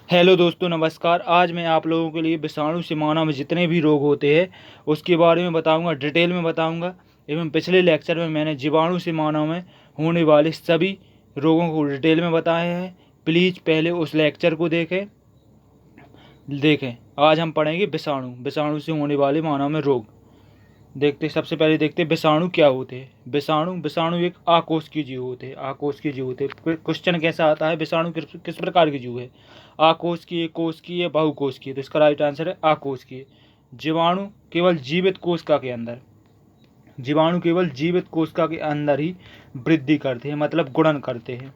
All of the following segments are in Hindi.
हेलो दोस्तों, नमस्कार। आज मैं आप लोगों के लिए विषाणु से मानव में जितने भी रोग होते हैं उसके बारे में बताऊंगा, डिटेल में बताऊंगा। एवं पिछले लेक्चर में मैंने जीवाणु से मानव में होने वाले सभी रोगों को डिटेल में बताया है। प्लीज़ पहले उस लेक्चर को देखें। आज हम पढ़ेंगे विषाणु से होने वाले मानव में रोग। सबसे पहले देखते हैं विषाणु क्या होते हैं। विषाणु एक आकोषकीय जीव होते हैं। क्वेश्चन कैसा आता है, विषाणु किस प्रकार के जीव है? आकोषकीय, कोषकीय, बहुकोषकीय। तो इसका राइट आंसर है आकोषकीय। जीवाणु केवल जीवित कोशिका के अंदर ही वृद्धि करते हैं, मतलब गुणन करते हैं।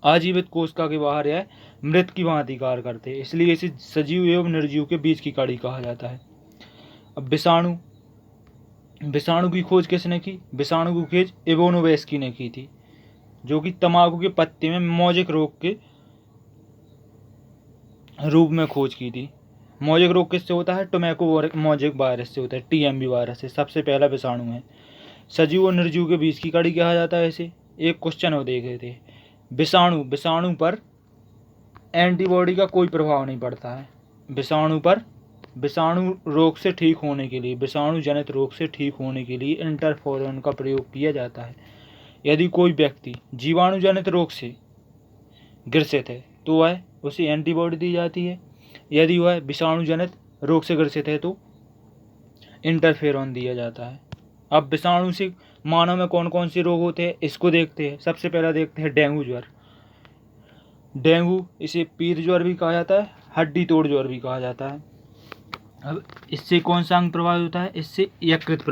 आजीवित कोशिका के बाहर यह मृत की भांति कार्य करते हैं, इसलिए इसे सजीव एवं निर्जीव के बीच की कड़ी कहा जाता है। अब विषाणु की खोज किसने की? विषाणु की खोज इवानोवेस्की ने की थी, जो कि तंबाकू के पत्ते में मोजेक रोग के रूप में खोज की थी। मोजेक रोग किससे होता है? टोबैको मोजेक वायरस से होता है, TMV वायरस से। सबसे पहला विषाणु है। सजीव और निर्जीव के बीच की कड़ी कहा जाता है इसे। एक क्वेश्चन वो देख रहे थे, विषाणु पर एंटीबॉडी का कोई प्रभाव नहीं पड़ता है। विषाणु रोग से ठीक होने के लिए, विषाणु जनित रोग से ठीक होने के लिए इंटरफेरोन का प्रयोग किया जाता है। यदि कोई व्यक्ति जीवाणु जनित रोग से ग्रसित है तो उसे एंटीबॉडी दी जाती है। यदि वह विषाणु जनित रोग से ग्रसित है तो इंटरफेरोन दिया जाता है। अब विषाणु से मानव में कौन कौन से रोग होते हैं इसको देखते हैं। सबसे पहला देखते हैं डेंगू ज्वर। इसे पीत ज्वर भी कहा जाता है, हड्डी तोड़ ज्वर भी कहा जाता है। अब इससे कौन सा अंग प्रभावित होता है? इससे यकृत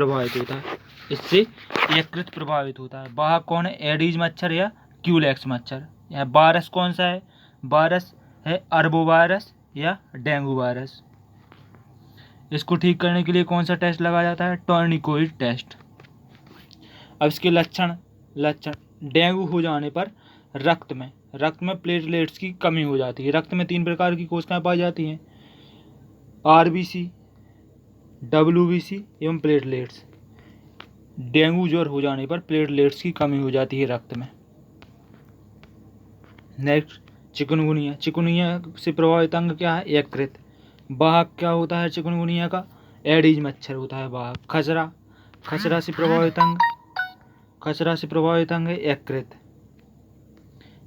प्रभावित होता है। वाहक कौन है? एडीज मच्छर या क्यूलेक्स मच्छर। या वायरस कौन सा है? वायरस है अरबोवायरस या डेंगू वायरस। इसको ठीक करने के लिए कौन सा टेस्ट लगाया जाता है? टोर्निकोइड टेस्ट। अब इसके लक्षण डेंगू हो जाने पर रक्त में प्लेटलेट्स की कमी हो जाती है। रक्त में 3 प्रकार की कोशिकाएं पाई जाती हैं, RBC, WBC एवं प्लेटलेट्स। डेंगू ज्वर हो जाने पर प्लेटलेट्स की कमी हो जाती है रक्त में। नेक्स्ट, चिकुनगुनिया से प्रभावित अंग क्या है? यकृत। वाहक क्या होता है चिकुनगुनिया का? एडीज मच्छर होता है वाहक। खसरा से प्रभावित अंग है यकृत।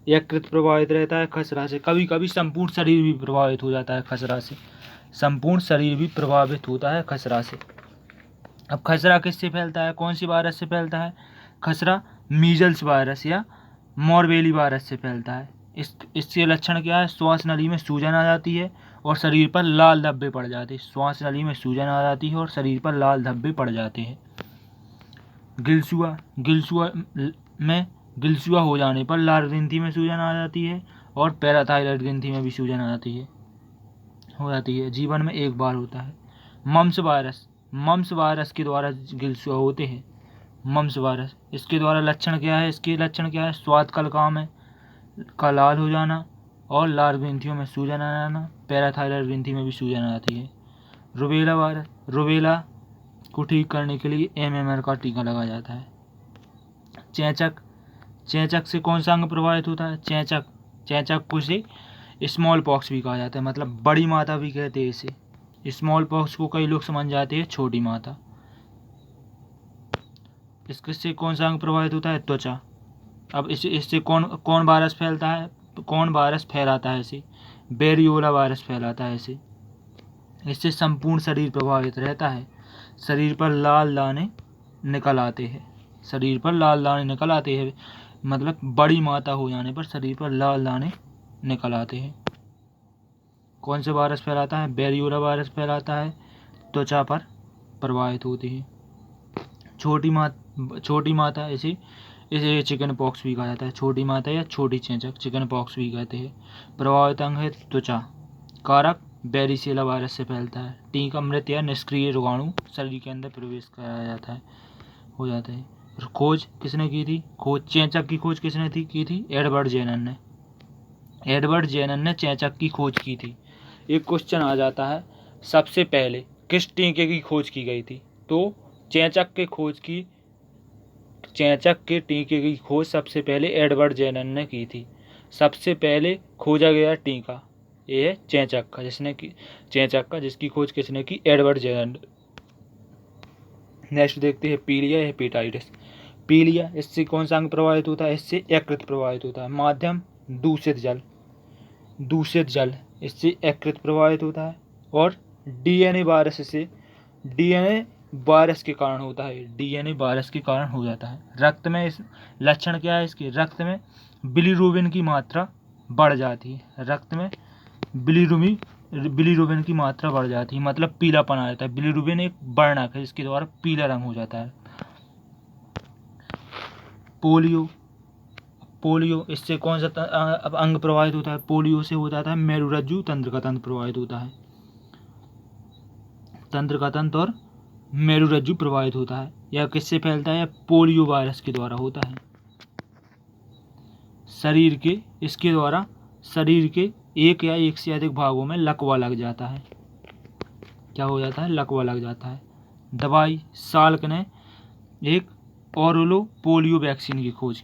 यकृत प्रभावित रहता है खसरा से। कभी कभी संपूर्ण शरीर भी प्रभावित हो जाता है खसरा से। अब खसरा किससे फैलता है? कौन सी वायरस से फैलता है? खसरा मीजल्स वायरस या मोरबेली वायरस से फैलता है। इसके लक्षण क्या है? श्वास नली में सूजन आ जाती है और शरीर पर लाल धब्बे पड़ जाते हैं। गिलसुआ हो जाने पर लाल ग्रंथि में सूजन आ जाती है और पैराथायरॉइड ग्रंथि में भी सूजन हो जाती है। जीवन में एक बार होता है। मम्स वायरस के द्वारा गिलसुआ होते हैं। इसके द्वारा लक्षण क्या है? स्वाद का लाल हो जाना और लाल ग्रंथियों में सूजन आ जाना। पैराथायरॉइड ग्रंथि में भी सूजन आ जाती है। रुबेला को ठीक करने के लिए MMR का टीका लगाया जाता है। चेचक से कौन सा अंग प्रभावित होता है? चेचक को से स्मॉल पॉक्स भी कहा जाता है, मतलब बड़ी माता भी कहते हैं इसे। स्मॉल पॉक्स को कई लोग समझ जाते हैं छोटी माता। इससे कौन सा अंग प्रभावित होता है? त्वचा। अब इससे कौन वायरस फैलता है? कौन वायरस फैलाता है इसे? वेरियोला वायरस फैलाता है इसे। इससे संपूर्ण शरीर प्रभावित रहता है। शरीर पर लाल दाने निकल आते हैं, मतलब बड़ी माता हो जाने पर शरीर पर लाल दाने निकल आते हैं। कौन से वायरस फैलाता है? वेरियोला वायरस फैलाता है। त्वचा पर प्रभावित होती है। छोटी माता इसे चिकन पॉक्स भी कहा जाता है। छोटी माता या छोटी चेचक चिकन पॉक्स भी कहते हैं। प्रभावित अंग है त्वचा। कारक वेरिसेला वायरस से फैलता है। टीका मृत या निष्क्रिय रोगाणु शरीर के अंदर प्रवेश हो जाता है। खोज किसने की थी? चेचक की खोज किसने की थी? एडवर्ड जेनन ने चेचक की खोज की थी। एक क्वेश्चन आ जाता है, सबसे पहले किस टीके की खोज की गई थी? तो चेचक के टीके की खोज सबसे पहले एडवर्ड जेनन ने की थी। सबसे पहले खोजा गया टीका ये है चेचक का जिसकी खोज किसने की? Edward Jenner. नेक्स्ट देखते हैं पीलिया हेपेटाइटिस। पीलिया, इससे कौन सा अंग प्रभावित होता है? इससे यकृत प्रभावित होता है। माध्यम दूषित जल इससे यकृत प्रभावित होता है। और डीएनए वायरस के कारण होता है। डीएनए वायरस के कारण हो जाता है। रक्त में इस लक्षण क्या है इसके? रक्त में बिलीरुबिन की मात्रा बढ़ जाती है। रक्त में बिलीरुबिन की मात्रा बढ़ जाती है, मतलब पीलापन आ जाता है। बिलीरुबिन एक वर्णक है जिसके द्वारा पीला रंग हो जाता है। पोलियो, इससे कौन सा अब अंग प्रभावित होता है? पोलियो से हो जाता है मेरुरज्जु तंत्र का तंत्र प्रभावित होता है। तंत्र का तंत्र और मेरुरज्जु प्रभावित होता है। यह किससे फैलता है? पोलियो वायरस के द्वारा होता है। इसके द्वारा शरीर के एक या एक से अधिक भागों में लकवा लग जाता है। क्या हो जाता है? लकवा लग जाता है। दवाई, साल्क ने एक ओरलो पोलियो वैक्सीन की खोज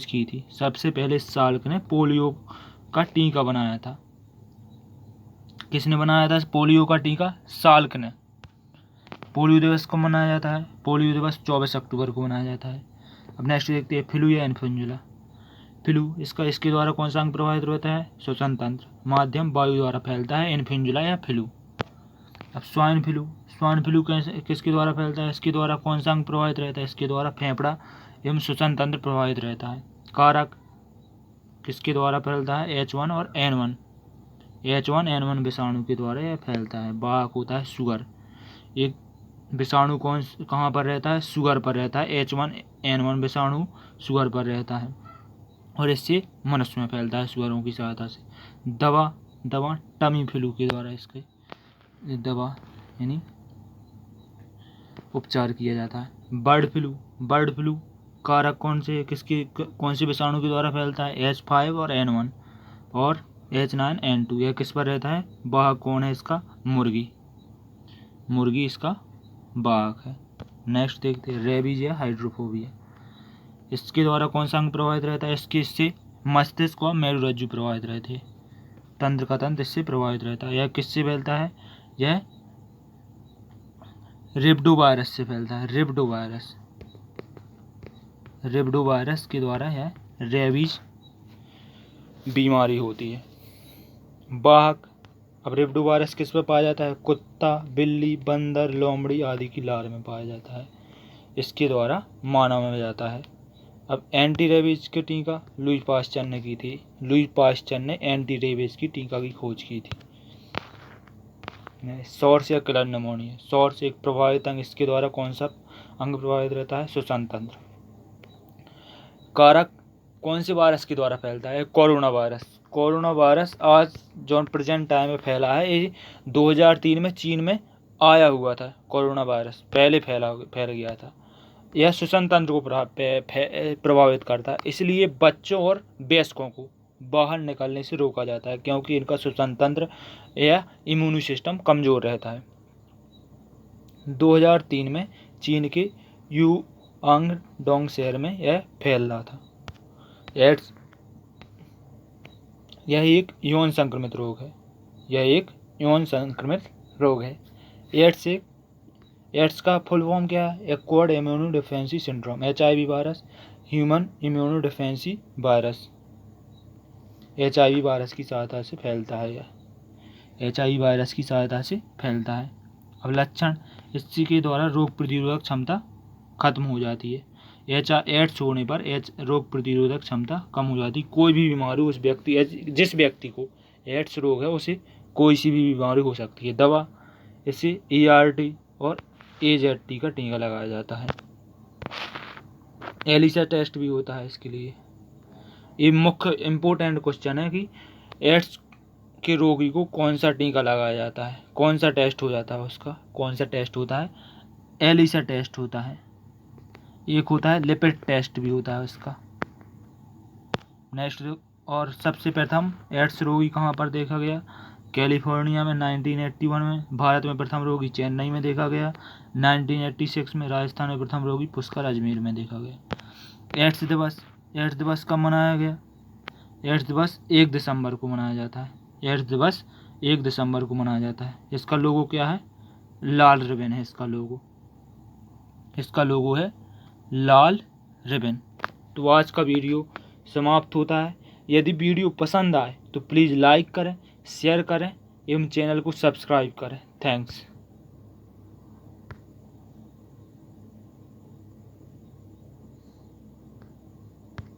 की थी। सबसे पहले साल्क ने पोलियो का टीका बनाया था। किसने बनाया था पोलियो का टीका? साल्क ने। पोलियो दिवस कब मनाया जाता है? पोलियो दिवस 24 अक्टूबर को मनाया जाता है। अब नेक्स्ट देखते हैं फ्लू या इन्फ्लुएंजा। फ्लू, इसके द्वारा कौन सा अंग प्रभावित होता है? श्वसन तंत्र। माध्यम वायु द्वारा फैलता है। इन्फ्लुएंजा या फ्लू। अब स्वाइन फ्लू किसके द्वारा फैलता है? इसके द्वारा कौन सा अंग प्रभावित रहता है? इसके द्वारा फेफड़ा एवं श्वसन तंत्र प्रभावित रहता है। कारक किसके द्वारा फैलता है? H1 और N1। H1N1 विषाणु के द्वारा यह फैलता है। वाहक होता है शुगर। एक विषाणु कहाँ पर रहता है? शुगर पर रहता है। H1N1 विषाणु शुगर पर रहता है और इससे मनुष्य में फैलता है शुगरों की सहायता से। दवा टमी फ्लू के द्वारा इसके दवा यानी उपचार किया जाता है। बर्ड फ्लू कारक कौन से विषाणु के द्वारा फैलता है? H5 और N1 और H9N2। यह किस पर रहता है? वाहक कौन है इसका? मुर्गी इसका वाहक है। नेक्स्ट देखते हैं रेबीज या हाइड्रोफोबिया। इसके द्वारा कौन सा अंग प्रभावित रहता है? इससे मस्तिष्क और मेरुरज्जु प्रभावित रहते हैं। तंत्र का तंत्र इससे प्रभावित रहता है। यह किससे फैलता है? यह रिब्डो वायरस से फैलता है। रिब्डो वायरस के द्वारा यह रेबीज बीमारी होती है। वाहक, अब रिब्डो वायरस किस पर पाया जाता है? कुत्ता, बिल्ली, बंदर, लोमड़ी आदि की लार में पाया जाता है। इसके द्वारा मानव में जाता है। अब एंटी रेबीज की टीका लुई पास्चर ने की थी। लुई पास्चर ने एंटी रेबीज की टीका की खोज की थी। सॉर्स या किलर निमोनिया। सॉर्स एक प्रभावित अंग। इसके द्वारा कौन सा अंग प्रभावित रहता है? श्वसन तंत्र। कारक कौन से वायरस के द्वारा फैलता है? कोरोना वायरस आज जो प्रेजेंट टाइम में फैला है, ये 2003 में चीन में आया हुआ था। कोरोना वायरस पहले फैल गया था। यह श्वसन तंत्र को प्रभावित करता है, इसलिए बच्चों और वयस्कों को बाहर निकलने से रोका जाता है क्योंकि इनका श्वसन तंत्र या इम्यून सिस्टम कमज़ोर रहता है। 2003 में चीन के युआंगडोंग शहर में यह फैल रहा था। एड्स, यह एक यौन संक्रमित रोग है। एड्स का फुल फॉर्म क्या है? Acquired immunodeficiency syndrome. HIV virus, human immunodeficiency virus. HIV virus की सहायता से फैलता है। HIV वायरस की सहायता से फैलता है। अब लक्षण, इसी के द्वारा रोग प्रतिरोधक क्षमता खत्म हो जाती है। एड्स होने पर रोग प्रतिरोधक क्षमता कम हो जाती है। कोई भी बीमारी जिस व्यक्ति को एड्स रोग है उसे कोई सी भी बीमारी हो सकती है। दवा, इससे ERT और AZT का टीका लगाया जाता है। एलिसा टेस्ट भी होता है इसके लिए। ये मुख्य इम्पोर्टेंट क्वेश्चन है कि एड्स के रोगी को कौन सा टीका लगाया जाता है, कौन सा टेस्ट हो जाता है उसका, कौन सा टेस्ट होता है? एलिसा टेस्ट होता है। एक होता है लिपिड टेस्ट भी होता है उसका। नेक्स्ट, और सबसे प्रथम एड्स रोगी कहाँ पर देखा गया? कैलिफोर्निया में 1981 में। भारत में प्रथम रोगी चेन्नई में देखा गया। 1986 में राजस्थान में प्रथम रोगी पुष्कर अजमेर में देखा गया। एड्स दिवस कब मनाया गया? एड्स दिवस 1 दिसंबर को मनाया जाता है। एड्स दिवस 1 दिसंबर को मनाया जाता है। इसका लोगो क्या है? लाल रिबन है इसका लोगो। इसका लोगो है लाल रिबन। तो आज का वीडियो समाप्त होता है। यदि वीडियो पसंद आए तो प्लीज़ लाइक करें, शेयर करें एवं चैनल को सब्सक्राइब करें। थैंक्स।